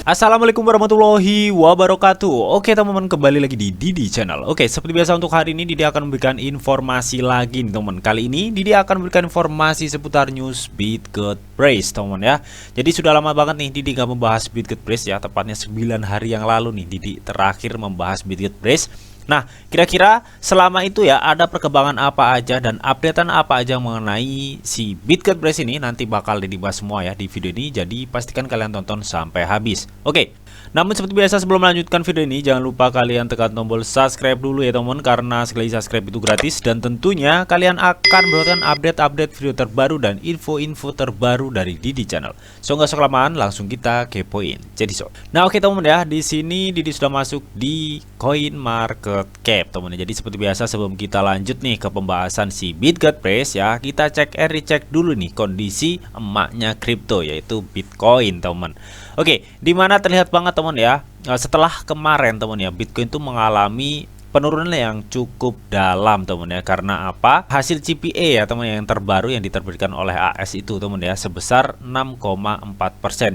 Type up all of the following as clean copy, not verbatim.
Assalamualaikum warahmatullahi wabarakatuh. Oke teman-teman, kembali lagi di Didi Channel. Oke, seperti biasa untuk hari ini Didi akan memberikan informasi lagi nih teman. Kali ini Didi akan memberikan informasi seputar news Bitget Praise teman ya. Jadi sudah lama banget nih Didi gak membahas Bitget Praise ya. Tepatnya 9 hari yang lalu nih Didi terakhir membahas Bitget Praise. Nah, kira-kira selama itu ya ada perkembangan apa aja dan updatean apa aja mengenai si Bitget Praise ini, nanti bakal dibahas semua ya di video ini. Jadi pastikan kalian tonton sampai habis. Oke. Namun seperti biasa sebelum melanjutkan video ini, jangan lupa kalian tekan tombol subscribe dulu ya teman, karena sekali subscribe itu gratis dan tentunya kalian akan mendapatkan update-update video terbaru dan info-info terbaru dari Didi Channel. So nggak usah kelamaan, langsung kita kepoin. Jadi nah oke teman ya, di sini Didi sudah masuk di Coin Market Cap teman. Jadi seperti biasa sebelum kita lanjut nih ke pembahasan si Bitget Praise ya, kita cek and recheck dulu nih kondisi emaknya kripto yaitu Bitcoin teman. Oke, dimana terlihat banget teman ya, setelah kemarin teman ya, Bitcoin itu mengalami penurunan yang cukup dalam teman ya. Karena apa? Hasil CPA ya teman yang terbaru yang diterbitkan oleh AS itu teman ya, sebesar 6,4%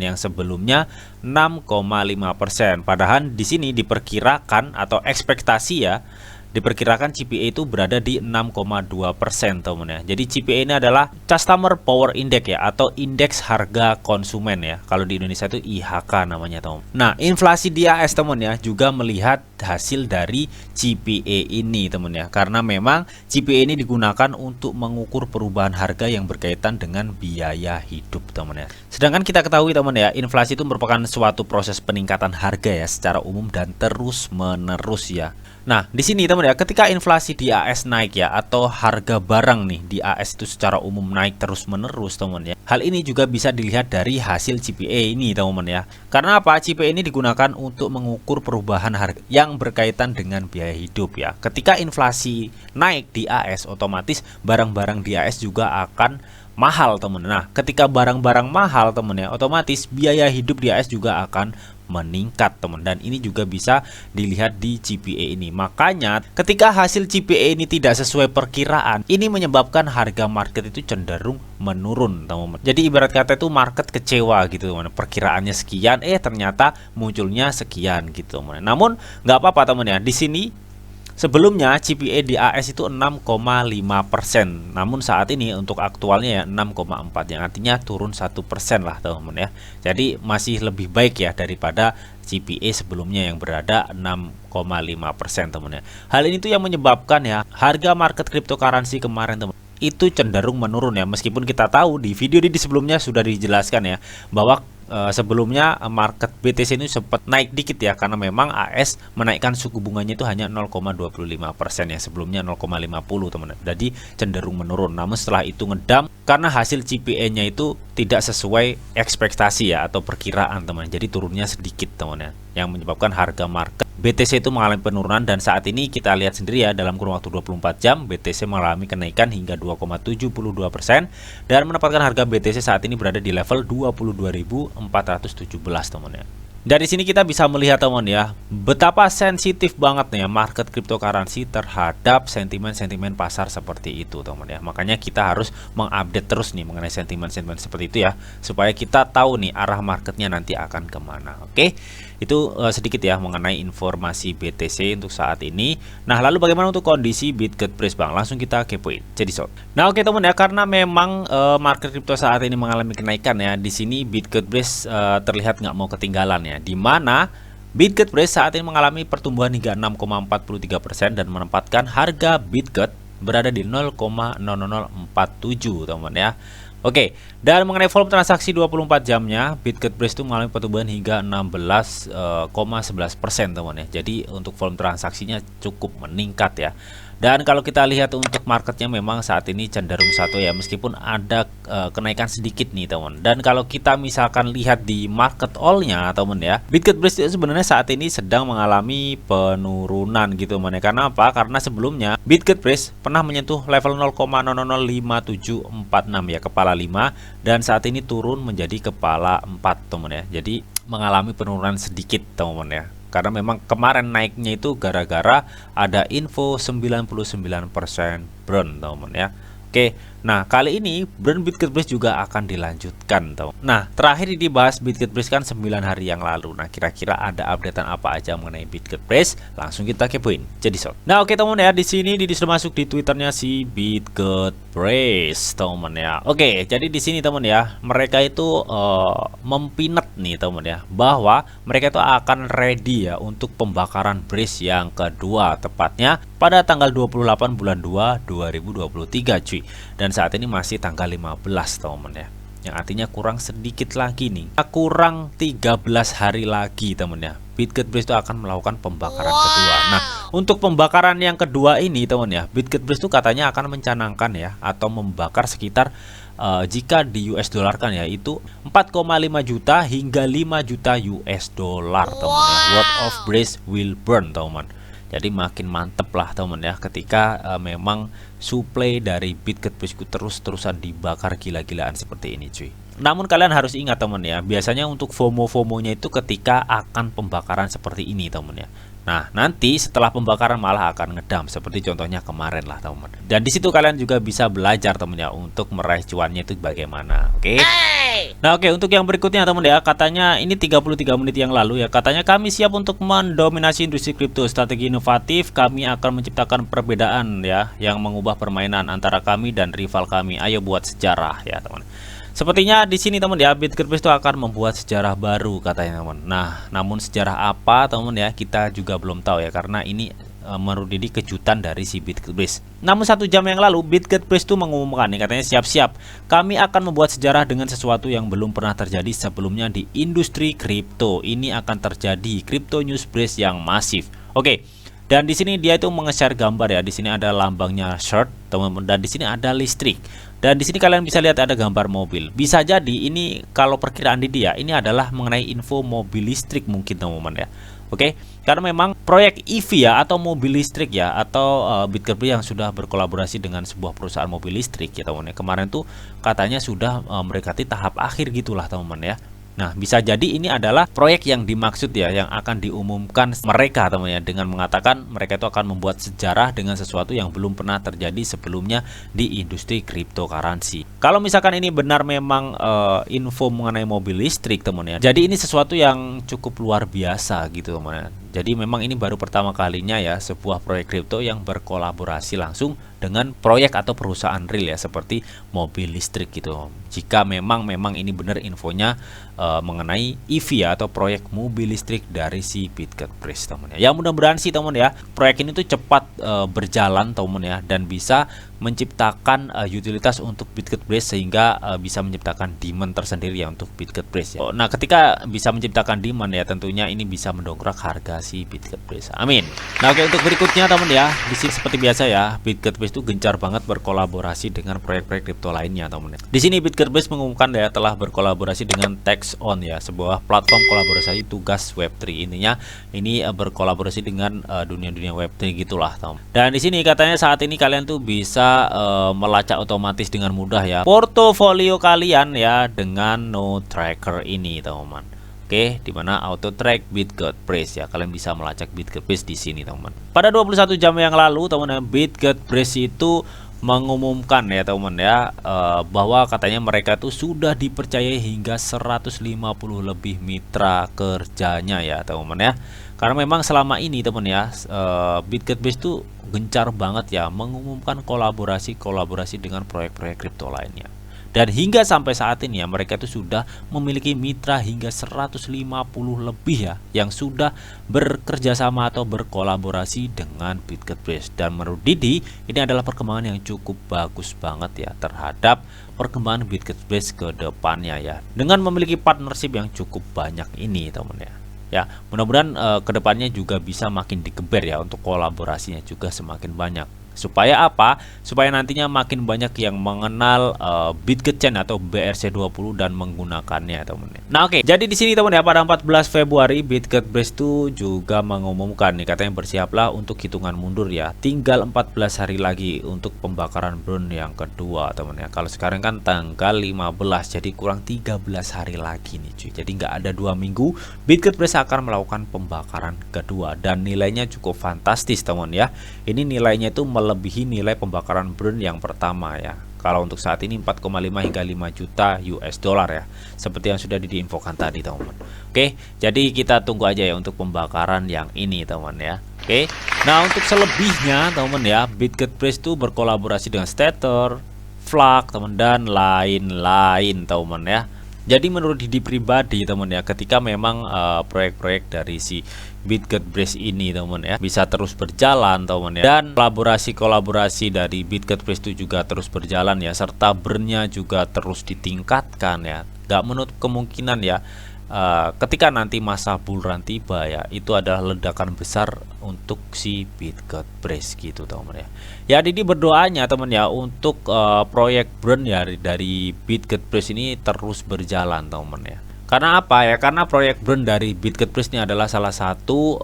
yang sebelumnya 6,5%. Padahal di sini diperkirakan atau ekspektasi ya, diperkirakan CPA itu berada di 6,2% teman ya. Jadi CPA ini adalah Customer Power Index ya, atau indeks harga konsumen ya. Kalau di Indonesia itu IHK namanya teman. Nah, inflasi di AS teman ya juga melihat hasil dari CPA ini teman ya. Karena memang CPA ini digunakan untuk mengukur perubahan harga yang berkaitan dengan biaya hidup teman ya. Sedangkan kita ketahui teman ya, inflasi itu merupakan suatu proses peningkatan harga ya secara umum dan terus menerus ya. Nah, di sini teman ya, ketika inflasi di AS naik ya, atau harga barang nih di AS itu secara umum naik terus-menerus teman ya. Hal ini juga bisa dilihat dari hasil CPA ini teman ya. Karena apa? CPA ini digunakan untuk mengukur perubahan harga yang berkaitan dengan biaya hidup ya. Ketika inflasi naik di AS, otomatis barang-barang di AS juga akan mahal teman. Nah, ketika barang-barang mahal teman ya, otomatis biaya hidup di AS juga akan meningkat teman, dan ini juga bisa dilihat di CPA ini. Makanya ketika hasil CPA ini tidak sesuai perkiraan, ini menyebabkan harga market itu cenderung menurun teman. Jadi ibarat kata itu market kecewa gitu teman, perkiraannya sekian ternyata munculnya sekian gitu teman. Namun nggak apa-apa teman ya, di sini sebelumnya CPA di AS itu 6,5%. Namun saat ini untuk aktualnya ya 6,4, yang artinya turun 1% lah teman ya. Jadi masih lebih baik ya daripada CPA sebelumnya yang berada 6,5% teman ya. Hal ini tuh yang menyebabkan ya harga market cryptocurrency kemarin teman itu cenderung menurun ya. Meskipun kita tahu di video di sebelumnya sudah dijelaskan ya bahwa sebelumnya market BTC ini sempat naik dikit ya, karena memang AS menaikkan suku bunganya itu hanya 0,25% ya, sebelumnya 0,50 teman. Jadi cenderung menurun. Namun setelah itu ngedam karena hasil CPA-nya itu tidak sesuai ekspektasi ya, atau perkiraan teman. Jadi turunnya sedikit teman ya, yang menyebabkan harga market BTC itu mengalami penurunan. Dan saat ini kita lihat sendiri ya, dalam kurun waktu 24 jam BTC mengalami kenaikan hingga 2,72% dan menempatkan harga BTC saat ini berada di level 22.417 teman ya. Dari sini kita bisa melihat teman ya, betapa sensitif banget nih ya market cryptocurrency terhadap sentimen-sentimen pasar seperti itu teman ya. Makanya kita harus mengupdate terus nih mengenai sentimen-sentimen seperti itu ya, supaya kita tahu nih arah marketnya nanti akan kemana. Oke, itu sedikit ya mengenai informasi BTC untuk saat ini. Nah, lalu bagaimana untuk kondisi Bitget Praise bang? Langsung kita kepoin. Jadi nah oke teman ya, karena memang market crypto saat ini mengalami kenaikan ya, di sini Bitget Praise terlihat nggak mau ketinggalan ya, di mana Bitget Praise saat ini mengalami pertumbuhan hingga 6,43% dan menempatkan harga Bitget berada di 0,0047 teman ya. Oke, dan mengenai volume transaksi 24 jamnya, Bitget Praise itu mengalami pertumbuhan hingga 16,11% teman ya. Jadi untuk volume transaksinya cukup meningkat ya. Dan kalau kita lihat untuk marketnya memang saat ini cenderung satu ya, meskipun ada kenaikan sedikit nih teman. Dan kalau kita misalkan lihat di market all-nya teman ya, Bitget Praise sebenarnya saat ini sedang mengalami penurunan gitu teman ya. Karena apa? Karena sebelumnya Bitget Praise pernah menyentuh level 0,005746 ya, kepala 5, dan saat ini turun menjadi kepala 4 teman ya. Jadi mengalami penurunan sedikit teman ya. Karena memang kemarin naiknya itu gara-gara ada info 99% burn teman-teman ya. Oke, nah kali ini burn Bitget juga akan dilanjutkan teman. Nah, terakhir dibahas Bitget kan 9 hari yang lalu. Nah, kira-kira ada updatean apa aja mengenai Bitget? Langsung kita kepoin. Jadi so. Nah, oke teman ya, di sini Didi sudah masuk di Twitternya si Bitget teman ya. Oke, jadi di sini teman ya, mereka itu mempinet nih teman ya, bahwa mereka itu akan ready ya untuk pembakaran brace yang kedua, tepatnya pada tanggal 28 bulan 2 2023 cuy. Dan saat ini masih tanggal 15 teman ya, yang artinya kurang sedikit lagi nih, kurang 13 hari lagi teman ya, Bitget itu akan melakukan pembakaran kedua. Nah, untuk pembakaran yang kedua ini teman ya, Bitget itu katanya akan mencanangkan ya, atau membakar sekitar jika di US dollar kan ya, itu 4,5 juta hingga 5 juta US dollar teman ya, worth of brace will burn teman. Jadi makin mantep lah teman ya, ketika memang supply dari Bitget terus-terusan dibakar gila-gilaan seperti ini cuy. Namun kalian harus ingat teman ya, biasanya untuk FOMO-FOMO-nya itu ketika akan pembakaran seperti ini teman ya. Nah, nanti setelah pembakaran malah akan ngedam seperti contohnya kemarin lah teman. Dan disitu kalian juga bisa belajar teman ya, untuk meraih cuannya itu bagaimana. Oke. Nah, oke, untuk yang berikutnya teman ya, katanya ini 33 menit yang lalu ya, katanya kami siap untuk mendominasi industri kripto, strategi inovatif, kami akan menciptakan perbedaan ya, yang mengubah permainan antara kami dan rival kami. Ayo buat sejarah ya teman. Sepertinya di sini teman ya, Bitget itu akan membuat sejarah baru katanya teman. Nah, namun sejarah apa teman ya, kita juga belum tahu ya, karena ini menurut Didi kejutan dari si Bitget. Namun 1 jam yang lalu Bitget itu mengumumkan nih, katanya siap-siap, kami akan membuat sejarah dengan sesuatu yang belum pernah terjadi sebelumnya di industri kripto. Ini akan terjadi crypto news brace yang masif. Oke. Dan di sini dia itu menge-share gambar ya. Di sini ada lambangnya shirt, teman-teman, dan di sini ada listrik. Dan di sini kalian bisa lihat ada gambar mobil. Bisa jadi ini kalau perkiraan Didi ya, ini adalah mengenai info mobil listrik mungkin teman-teman ya. Oke, karena memang proyek EV ya, atau mobil listrik ya, atau Bitget yang sudah berkolaborasi dengan sebuah perusahaan mobil listrik ya teman-teman. Kemarin tuh katanya sudah mendekati tahap akhir gitulah teman-teman ya. Nah, bisa jadi ini adalah proyek yang dimaksud ya, yang akan diumumkan mereka teman ya, dengan mengatakan mereka itu akan membuat sejarah dengan sesuatu yang belum pernah terjadi sebelumnya di industri cryptocurrency. Kalau misalkan ini benar memang info mengenai mobil listrik teman ya, jadi ini sesuatu yang cukup luar biasa gitu teman ya. Jadi memang ini baru pertama kalinya ya, sebuah proyek kripto yang berkolaborasi langsung dengan proyek atau perusahaan real ya, seperti mobil listrik gitu. Jika memang ini benar infonya mengenai EV ya, atau proyek mobil listrik dari si Bitget teman ya. Ya mudah-mudahan sih teman ya, proyek ini tuh cepat berjalan teman ya, dan bisa menciptakan utilitas untuk Bitget sehingga bisa menciptakan demand tersendiri ya untuk Bitget ya. Nah, ketika bisa menciptakan demand ya, tentunya ini bisa mendongkrak harga si Bitget Amin. Nah, oke, untuk berikutnya teman ya, di sini seperti biasa ya, Bitget itu gencar banget berkolaborasi dengan proyek-proyek kripto lainnya teman ya. Di sini Bitget mengumumkan ya, telah berkolaborasi dengan TaxOn ya, sebuah platform kolaborasi tugas Web3. Intinya ini berkolaborasi dengan dunia-dunia Web3 gitulah teman. Dan di sini katanya saat ini kalian tuh bisa melacak otomatis dengan mudah ya portofolio kalian ya, dengan no tracker ini teman-teman. Oke, dimana auto track Bitget ya, kalian bisa melacak Bitget di sini teman-teman. Pada 21 jam yang lalu teman-teman, Bitget itu mengumumkan ya teman ya, bahwa katanya mereka tuh sudah dipercayai hingga 150 lebih mitra kerjanya ya teman-teman ya. Karena memang selama ini teman ya, Bitget itu gencar banget ya mengumumkan kolaborasi dengan proyek-proyek kripto lainnya. Dan hingga sampai saat ini ya, mereka itu sudah memiliki mitra hingga 150 lebih ya, yang sudah bekerja sama atau berkolaborasi dengan Bitget. Dan menurut Didi, ini adalah perkembangan yang cukup bagus banget ya terhadap perkembangan Bitget ke depannya ya, dengan memiliki partnership yang cukup banyak ini teman ya. Ya, mudah-mudahan kedepannya juga bisa makin digeber ya, untuk kolaborasinya juga semakin banyak. Supaya apa? Supaya nantinya makin banyak yang mengenal Bitget Chain atau BRC20 dan menggunakannya, teman. Nah, oke. Jadi di sini, teman ya, pada 14 Februari Bitget Brace itu juga mengumumkan nih, katanya bersiaplah untuk hitungan mundur ya. Tinggal 14 hari lagi untuk pembakaran burn yang kedua, teman ya. Kalau sekarang kan tanggal 15, jadi kurang 13 hari lagi nih, cuy. Jadi nggak ada 2 minggu Bitget Brace akan melakukan pembakaran kedua dan nilainya cukup fantastis, teman ya. Ini nilainya itu melebihi nilai pembakaran burn yang pertama ya. Kalau untuk saat ini 4,5 hingga 5 juta US dollar ya, seperti yang sudah diinfokan tadi, teman. Oke, jadi kita tunggu aja ya untuk pembakaran yang ini, teman ya. Oke, nah untuk selebihnya, teman ya, Bitget Brace itu berkolaborasi dengan Stater, Flak, teman, dan lain-lain, teman ya. Jadi menurut Didi pribadi, teman ya, ketika memang proyek-proyek dari si Bitget Brace ini, teman ya, bisa terus berjalan, teman ya, dan kolaborasi dari Bitget Brace itu juga terus berjalan ya, serta burnnya juga terus ditingkatkan ya, gak menutup kemungkinan ya, ketika nanti masa bull run tiba ya, itu adalah ledakan besar untuk si Bitget Brace gitu, teman ya. Ya, Didi berdoanya, teman ya, untuk proyek burn ya dari Bitget Brace ini terus berjalan, teman ya. Karena apa ya? Karena proyek burn dari Bitget Brace ini adalah salah satu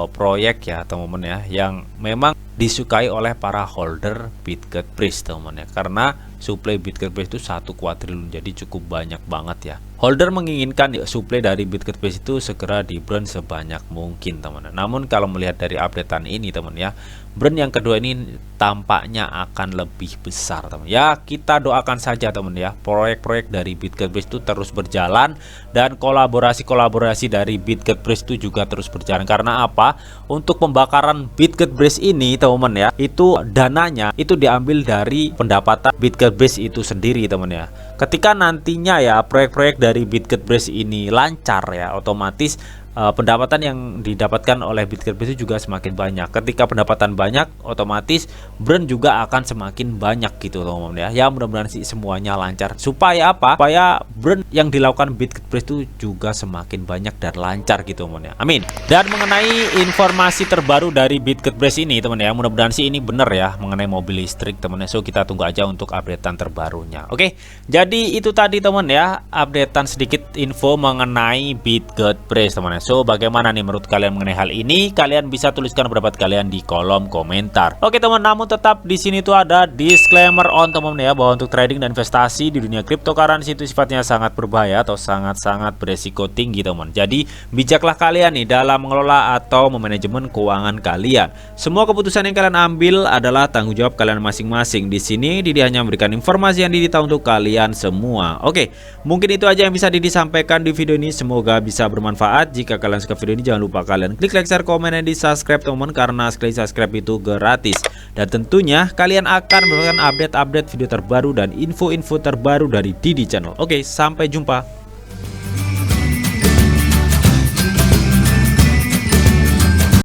proyek ya, teman-teman ya, yang memang disukai oleh para holder Bitget Brace, teman ya. Karena suplai Bitget Brace itu 1 kuadriliun, jadi cukup banyak banget ya. Holder menginginkan ya, suplai dari Bitget Brace itu segera di burn sebanyak mungkin, teman. Namun kalau melihat dari updatean ini, teman ya, burn yang kedua ini tampaknya akan lebih besar, teman. Ya, kita doakan saja, teman ya, proyek-proyek dari Bitget Brace itu terus berjalan dan kolaborasi dari Bitget Brace itu juga terus berjalan. Karena apa? Untuk pembakaran Bitget Brace ini, teman ya, itu dananya itu diambil dari pendapatan Bitget Brace itu sendiri, teman ya. Ketika nantinya ya proyek-proyek dari Bitget Brace ini lancar ya, otomatis pendapatan yang didapatkan oleh Bitget Brace juga semakin banyak. Ketika pendapatan banyak, otomatis burn juga akan semakin banyak gitu, teman-teman ya. Ya, mudah-mudahan sih semuanya lancar. Supaya apa? Supaya burn yang dilakukan Bitget Brace itu juga semakin banyak dan lancar gitu, teman ya. Amin. Dan mengenai informasi terbaru dari Bitget Brace ini, teman ya, mudah-mudahan sih ini benar ya mengenai mobil listrik, teman ya. So kita tunggu aja untuk updatean terbarunya. Oke. Jadi itu tadi, teman ya, updatean sedikit info mengenai Bitget Brace, teman ya. So, bagaimana nih menurut kalian mengenai hal ini? Kalian bisa tuliskan pendapat kalian di kolom komentar. Oke, teman, namun tetap di sini tuh ada disclaimer on, teman ya, bahwa untuk trading dan investasi di dunia cryptocurrency itu sifatnya sangat berbahaya atau sangat-sangat beresiko tinggi, teman. Jadi, bijaklah kalian nih dalam mengelola atau memanajemen keuangan kalian. Semua keputusan yang kalian ambil adalah tanggung jawab kalian masing-masing. Di sini Didi hanya memberikan informasi yang Didi tahu untuk kalian semua. Oke, mungkin itu aja yang bisa Didi sampaikan di video ini. Semoga bisa bermanfaat. Jika kalian suka video ini, jangan lupa kalian klik like, share, komen, dan di subscribe, teman, karena sekali subscribe itu gratis. Dan tentunya kalian akan mendapatkan update-update video terbaru dan info-info terbaru dari Didi Channel. Oke, sampai jumpa.